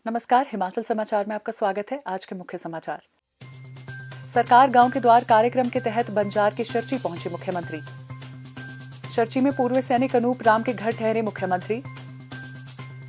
नमस्कार, हिमाचल समाचार में आपका स्वागत है। आज के मुख्य समाचार। सरकार गांव के द्वार कार्यक्रम के तहत बंजार के शर्ची पहुंचे मुख्यमंत्री। शर्ची में पूर्व सैनिक अनूप राम के घर ठहरे मुख्यमंत्री।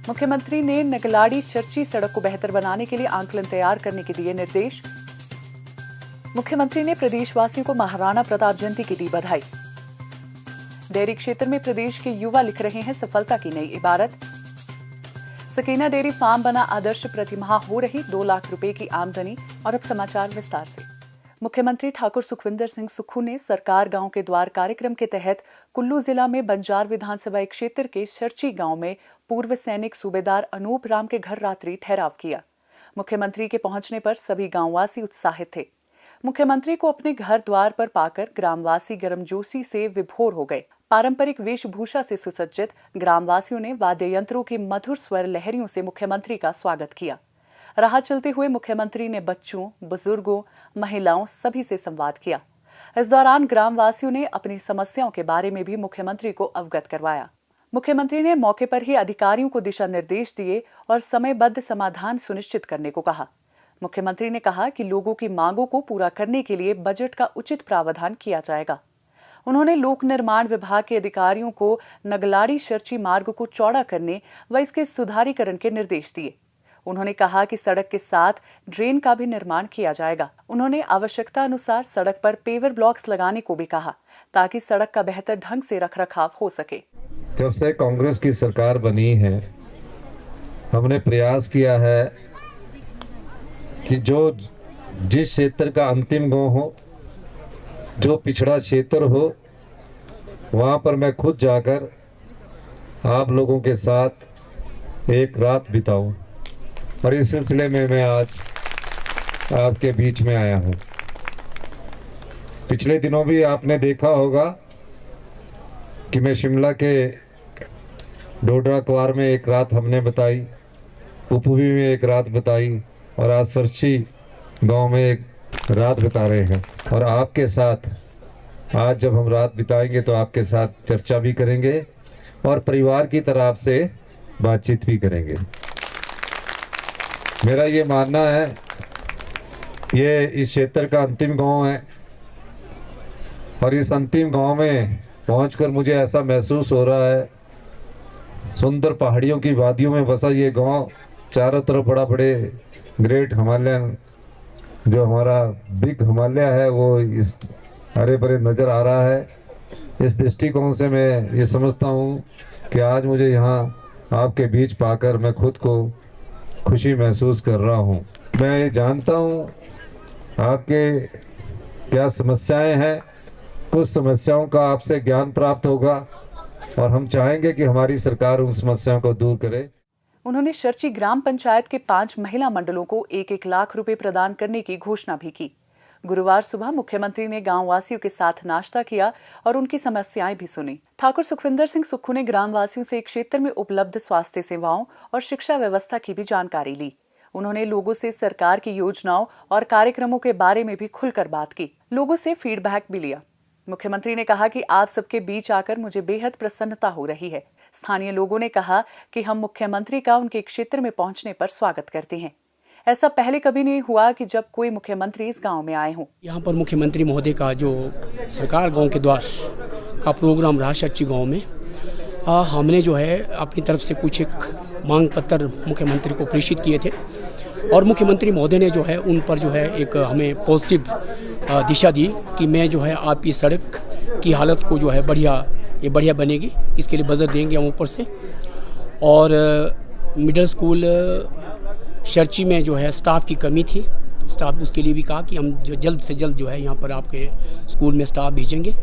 मुख्यमंत्री ने नगलाड़ी शर्ची सड़क को बेहतर बनाने के लिए आंकलन तैयार करने के दिए निर्देश। मुख्यमंत्री ने प्रदेशवासियों को महाराणा प्रताप जयंती की दी बधाई। डेयरी क्षेत्र में प्रदेश के युवा लिख रहे हैं सफलता की नई इबारत। सकीना डेयरी फार्म बना आदर्श, प्रतिमाह हो रही 2 लाख रुपए की आमदनी। और अब समाचार विस्तार से। मुख्यमंत्री ठाकुर सुखविंदर सिंह सुक्खू ने सरकार गांव के द्वार कार्यक्रम के तहत कुल्लू जिला में बंजार विधानसभा क्षेत्र के शर्ची गांव में पूर्व सैनिक सूबेदार अनूप राम के घर रात्रि ठहराव किया। मुख्यमंत्री के पहुंचने पर सभी गांववासी उत्साहित थे। मुख्यमंत्री को अपने घर द्वार पर पाकर ग्रामवासी गर्मजोशी से विभोर हो गए। पारंपरिक वेशभूषा से सुसज्जित ग्रामवासियों ने वाद्य यंत्रों की मधुर स्वर लहरियों से मुख्यमंत्री का स्वागत किया। राह चलते हुए मुख्यमंत्री ने बच्चों, बुजुर्गों, महिलाओं सभी से संवाद किया। इस दौरान ग्रामवासियों ने अपनी समस्याओं के बारे में भी मुख्यमंत्री को अवगत करवाया। मुख्यमंत्री ने मौके पर ही अधिकारियों को दिशा निर्देश दिए और समयबद्ध समाधान सुनिश्चित करने को कहा। मुख्यमंत्री ने कहा कि लोगों की मांगों को पूरा करने के लिए बजट का उचित प्रावधान किया जाएगा। उन्होंने लोक निर्माण विभाग के अधिकारियों को नगलाड़ी शर्ची मार्ग को चौड़ा करने व इसके सुधारीकरण के निर्देश दिए। उन्होंने कहा कि सड़क के साथ ड्रेन का भी निर्माण किया जाएगा। उन्होंने आवश्यकता अनुसार सड़क पर पेवर ब्लॉक्स लगाने को भी कहा ताकि सड़क का बेहतर ढंग से रखरखाव हो सके। जब से कांग्रेस की सरकार बनी है, हमने प्रयास किया है कि जिस क्षेत्र का अंतिम गांव हो, जो पिछड़ा क्षेत्र हो, वहाँ पर मैं खुद जाकर आप लोगों के साथ एक रात बिताऊं। और इस सिलसिले में मैं आज आपके बीच में आया हूँ। पिछले दिनों भी आपने देखा होगा कि मैं शिमला के डोडरा क्वार में एक रात हमने बताई, उपवी में एक रात बताई और आज सरची गांव में एक रात बिता रहे हैं। और आपके साथ आज जब हम रात बिताएंगे तो आपके साथ चर्चा भी करेंगे और परिवार की तरफ से बातचीत भी करेंगे। मेरा ये मानना है, ये इस क्षेत्र का अंतिम गांव है और इस अंतिम गांव में पहुंचकर मुझे ऐसा महसूस हो रहा है, सुंदर पहाड़ियों की वादियों में बसा ये गांव, चारों तरफ बड़े ग्रेट हिमालयन, जो हमारा बिग हिमालय है वो इस हरे भरे नज़र आ रहा है। इस दृष्टिकोण से मैं ये समझता हूँ कि आज मुझे यहाँ आपके बीच पाकर मैं खुद को खुशी महसूस कर रहा हूँ। मैं जानता हूँ आपके क्या समस्याएं हैं, कुछ समस्याओं का आपसे ज्ञान प्राप्त होगा और हम चाहेंगे कि हमारी सरकार उन समस्याओं को दूर करे। उन्होंने शर्ची ग्राम पंचायत के 5 महिला मंडलों को 1-1 लाख रुपए प्रदान करने की घोषणा भी की। गुरुवार सुबह मुख्यमंत्री ने गांव वासियों के साथ नाश्ता किया और उनकी समस्याएं भी सुनी। ठाकुर सुखविंदर सिंह सुक्खू ने ग्रामवासियों से क्षेत्र में उपलब्ध स्वास्थ्य सेवाओं और शिक्षा व्यवस्था की भी जानकारी ली। उन्होंने लोगों से सरकार की योजनाओं और कार्यक्रमों के बारे में भी खुलकर बात की। लोगों से फीडबैक भी लिया। मुख्यमंत्री ने कहा कि आप सबके बीच आकर मुझे बेहद प्रसन्नता हो रही है। स्थानीय लोगों ने कहा कि हम मुख्यमंत्री का उनके क्षेत्र में पहुंचने पर स्वागत करते हैं। ऐसा पहले कभी नहीं हुआ कि जब कोई मुख्यमंत्री इस गांव में आए हों। यहाँ पर मुख्यमंत्री महोदय का जो सरकार गांव के द्वार का प्रोग्राम रहा शर्ची गांव में, हमने जो है अपनी तरफ से कुछ एक मांग पत्र मुख्यमंत्री को प्रेषित किए थे और मुख्यमंत्री महोदय ने जो है उन पर जो है एक हमें पॉजिटिव दिशा दी कि मैं जो है आपकी सड़क की हालत को जो है बढ़िया बनेगी, इसके लिए बजट देंगे हम ऊपर से। और मिडिल स्कूल शर्ची में जो है स्टाफ की कमी थी, स्टाफ उसके लिए भी कहा कि हम जो जल्द से जल्द जो है यहाँ पर आपके स्कूल में स्टाफ भेजेंगे।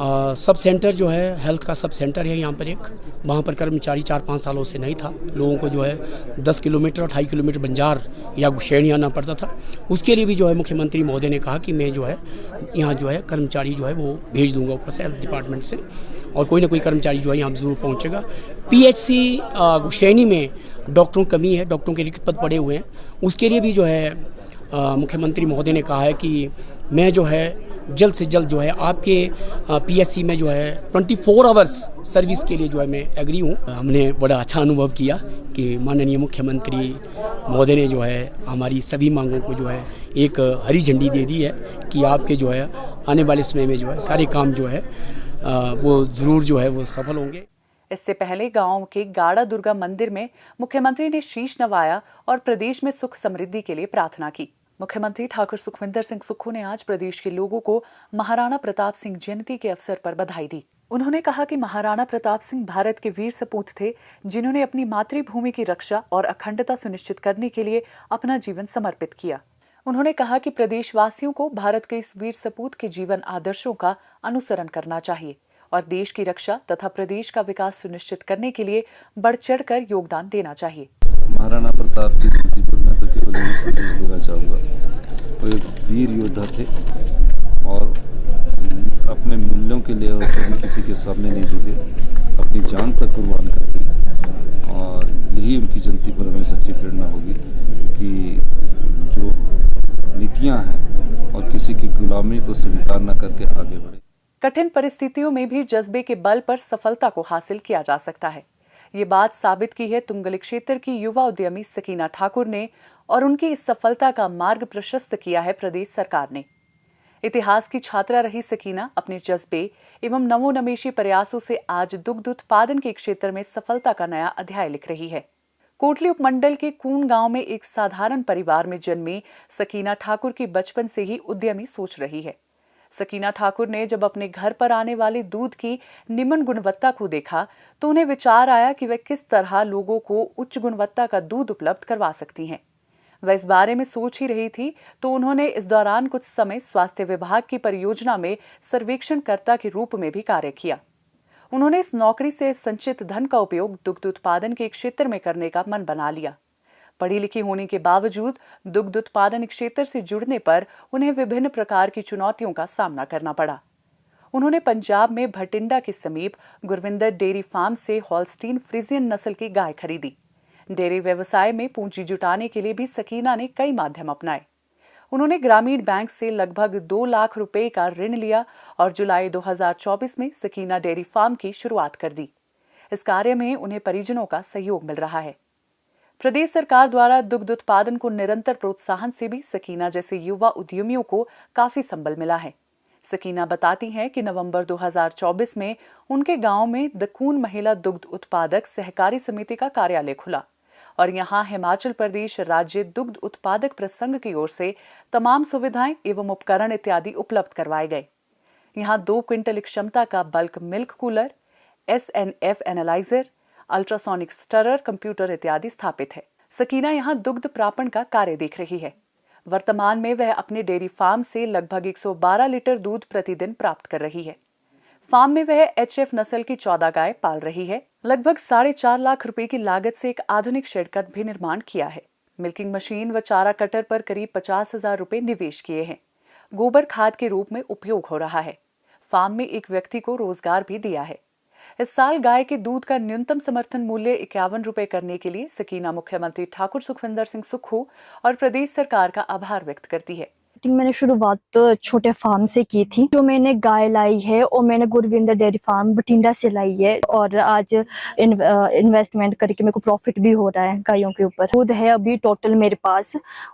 सब सेंटर जो है हेल्थ का सब सेंटर है यहाँ पर एक, वहाँ पर कर्मचारी 4-5 सालों से नहीं था। लोगों को जो है 10 किलोमीटर और 2.5 किलोमीटर बंजार या गुशैनी आना पड़ता था। उसके लिए भी जो है मुख्यमंत्री महोदय ने कहा कि मैं जो है यहाँ जो है कर्मचारी जो है वो भेज दूंगा ऊपर से हेल्थ डिपार्टमेंट से, और कोई ना कोई कर्मचारी जो है यहाँ ज़रूर पहुँचेगा। PHC गुशैनी में डॉक्टरों की कमी है, डॉक्टरों के रिक्त पद पड़े हुए हैं। उसके लिए भी जो है मुख्यमंत्री महोदय ने कहा है कि मैं जो है जल्द से जल्द जो है आपके पीएससी में जो है 24 आवर्स सर्विस के लिए जो है मैं एग्री हूँ। हमने बड़ा अच्छा अनुभव किया कि माननीय मुख्यमंत्री महोदय ने जो है हमारी सभी मांगों को जो है एक हरी झंडी दे दी है कि आपके जो है आने वाले समय में जो है सारे काम जो है वो ज़रूर जो है वो सफल होंगे। इससे पहले गांव के गाड़ा दुर्गा मंदिर में मुख्यमंत्री ने शीश नवाया और प्रदेश में सुख समृद्धि के लिए प्रार्थना की। मुख्यमंत्री ठाकुर सुखविंदर सिंह सुक्खू ने आज प्रदेश के लोगों को महाराणा प्रताप सिंह जयंती के अवसर पर बधाई दी। उन्होंने कहा कि महाराणा प्रताप सिंह भारत के वीर सपूत थे, जिन्होंने अपनी मातृभूमि की रक्षा और अखंडता सुनिश्चित करने के लिए अपना जीवन समर्पित किया। उन्होंने कहा कि प्रदेशवासियों को भारत के इस वीर सपूत के जीवन आदर्शों का अनुसरण करना चाहिए और देश की रक्षा तथा प्रदेश का विकास सुनिश्चित करने के लिए बढ़ चढ़कर योगदान देना चाहिए। महाराणा प्रताप की जयंती पर मैं तो केवल यही संदेश देना चाहूँगा, वो एक वीर योद्धा थे और अपने मूल्यों के लिए कभी किसी के सामने नहीं झुके, अपनी जान तक कुर्बान कर दी। और यही उनकी जयंती पर हमें सच्ची प्रेरणा होगी कि जो नीतियाँ हैं और किसी की गुलामी को स्वीकार न करके आगे बढ़े। कठिन परिस्थितियों में भी जज्बे के बल पर सफलता को हासिल किया जा सकता है। ये बात साबित की है तुंगली क्षेत्र की युवा उद्यमी सकीना ठाकुर ने और उनकी इस सफलता का मार्ग प्रशस्त किया है प्रदेश सरकार ने। इतिहास की छात्रा रही सकीना अपने जज्बे एवं नवोन्मेषी प्रयासों से आज दुग्ध उत्पादन के क्षेत्र में सफलता का नया अध्याय लिख रही है। कोटली उपमंडल के कून गांव में एक साधारण परिवार में जन्मी सकीना ठाकुर की बचपन से ही उद्यमी सोच रही है। सकीना ठाकुर ने जब अपने घर पर आने वाले दूध की निम्न गुणवत्ता को देखा तो उन्हें विचार आया कि वह किस तरह लोगों को उच्च गुणवत्ता का दूध उपलब्ध करवा सकती हैं। वह इस बारे में सोच ही रही थी तो उन्होंने इस दौरान कुछ समय स्वास्थ्य विभाग की परियोजना में सर्वेक्षणकर्ता के रूप में भी कार्य किया। उन्होंने इस नौकरी से संचित धन का उपयोग दुग्ध उत्पादन के क्षेत्र में करने का मन बना लिया। पढ़ी लिखी होने के बावजूद दुग्ध उत्पादन क्षेत्र से जुड़ने पर उन्हें विभिन्न प्रकार की चुनौतियों का सामना करना पड़ा। उन्होंने पंजाब में भटिंडा के समीप गुरविंदर डेयरी फार्म से हॉल्स्टीन फ्रीजियन नस्ल की गाय खरीदी। डेयरी व्यवसाय में पूंजी जुटाने के लिए भी सकीना ने कई माध्यम अपनाए। उन्होंने ग्रामीण बैंक से लगभग 2 लाख रुपए का ऋण लिया और जुलाई 2024 में सकीना डेयरी फार्म की शुरुआत कर दी। इस कार्य में उन्हें परिजनों का सहयोग मिल रहा है। प्रदेश सरकार द्वारा दुग्ध उत्पादन को निरंतर प्रोत्साहन से भी सकीना जैसे युवा उद्यमियों को काफी संबल मिला है। सकीना बताती हैं कि नवंबर 2024 में उनके गांव में दकून महिला दुग्ध उत्पादक सहकारी समिति का कार्यालय खुला और यहां हिमाचल प्रदेश राज्य दुग्ध उत्पादक प्रसंघ की ओर से तमाम सुविधाएं एवं उपकरण इत्यादि उपलब्ध करवाए गए। यहां 2 क्विंटल क्षमता का bulk milk cooler, SNF analyser, ultrasonic stirrer, computer इत्यादि स्थापित है। सकीना यहां दुग्ध प्रापण का कार्य देख रही है। वर्तमान में वह अपने डेयरी फार्म से लगभग 112 लीटर दूध प्रतिदिन प्राप्त कर रही है। फार्म में वह HF नस्ल की 14 गाय पाल रही है। लगभग 4.5 लाख रुपए की लागत से एक आधुनिक शेड का भी निर्माण किया है। मिल्किंग मशीन व चारा कटर पर करीब 50,000 रुपए निवेश किए हैं। गोबर खाद के रूप में उपयोग हो रहा है। फार्म में एक व्यक्ति को रोजगार भी दिया है। इस साल गाय के दूध का न्यूनतम समर्थन मूल्य 51 रुपए करने के लिए सकीना मुख्यमंत्री ठाकुर सुखविंदर सिंह सुक्खू और प्रदेश सरकार का आभार व्यक्त करती है। मैंने शुरुआत तो छोटे फार्म से की थी। जो मैंने गाय लाई है और मैंने गुरविंदर डेयरी फार्म बठिंडा से लाई है और आज इन्वेस्टमेंट करके मेरे को प्रॉफिट भी हो रहा है गायों के ऊपर। दूध है अभी टोटल मेरे पास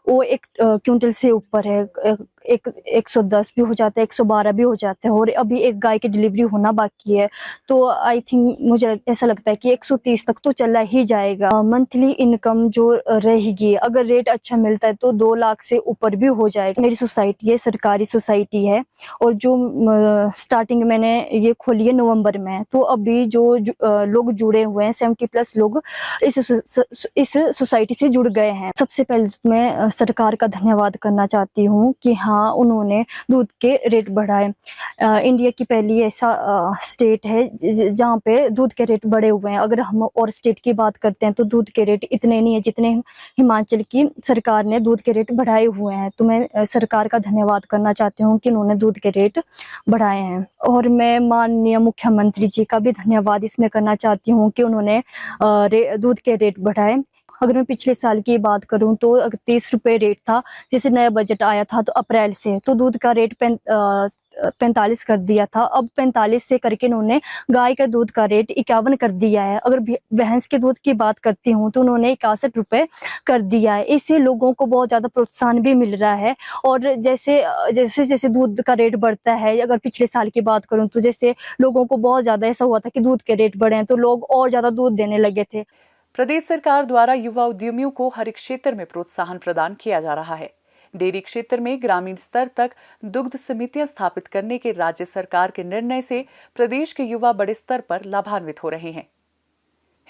वो 1 क्विंटल से ऊपर है। 110 भी हो जाता है, 112 भी हो जाता है और अभी एक गाय की डिलीवरी होना बाकी है। तो आई थिंक मुझे ऐसा लगता है कि 130 तक तो चला ही जाएगा। मंथली इनकम जो रहेगी, अगर रेट अच्छा मिलता है तो 2 लाख से ऊपर भी हो जाएगा। मेरी सोसाइटी है, सरकारी सोसाइटी है और जो स्टार्टिंग मैंने ये खोली है नवंबर में, तो अभी जो लोग जुड़े हुए हैं 70+ लोग इस सोसाइटी से जुड़ गए हैं। सबसे पहले मैं सरकार का धन्यवाद करना चाहती हूँ कि हाँ उन्होंने दूध के रेट बढ़ाए। इंडिया की पहली ऐसा स्टेट है जहाँ पे दूध के रेट बढ़े हुए हैं। अगर हम और स्टेट की बात करते हैं तो दूध के रेट इतने नहीं है जितने हिमाचल की सरकार ने दूध के रेट बढ़ाए हुए हैं। तो मैं सरकार का धन्यवाद करना चाहती हूँ कि उन्होंने दूध के रेट बढ़ाए हैं। और मैं माननीय मुख्यमंत्री जी का भी धन्यवाद इसमें करना चाहती हूँ कि उन्होंने दूध के रेट बढ़ाए। अगर मैं पिछले साल की बात करूं तो 30 रुपये रेट था। जैसे नया बजट आया था तो अप्रैल से तो दूध का रेट 45 कर दिया था, अब 45 से करके उन्होंने गाय का दूध का रेट 51 कर दिया है। अगर भैंस के दूध की बात करती हूँ तो उन्होंने 61 रुपए कर दिया है। इससे लोगों को बहुत ज्यादा प्रोत्साहन भी मिल रहा है। और जैसे जैसे जैसे दूध का रेट बढ़ता है, अगर पिछले साल की बात करूं तो जैसे लोगों को बहुत ज्यादा ऐसा हुआ था कि दूध के रेट बढ़े हैं तो लोग और ज्यादा दूध देने लगे थे। प्रदेश सरकार द्वारा युवा उद्यमियों को हर एक क्षेत्र में प्रोत्साहन प्रदान किया जा रहा है। डेयरी क्षेत्र में ग्रामीण स्तर तक दुग्ध समितियां स्थापित करने के राज्य सरकार के निर्णय से प्रदेश के युवा बड़े स्तर पर लाभान्वित हो रहे हैं।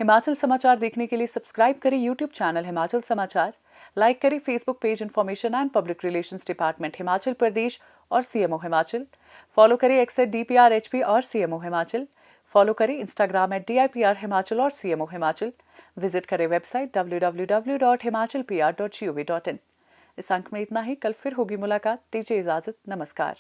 हिमाचल समाचार देखने के लिए सब्सक्राइब करें यूट्यूब चैनल हिमाचल समाचार, लाइक करें Facebook page information and public relations department Himachal Pradesh और सीएमओ हिमाचल, फॉलो करें एक्स @DPRHP और सीएमओ हिमाचल, फॉलो करें इंस्टाग्राम @DIPR हिमाचल और सीएमओ हिमाचल, विजिट करें वेबसाइट www.himachalpr.gov.in। इस अंक में इतना ही। कल फिर होगी मुलाकात। दीजिए इजाजत। नमस्कार।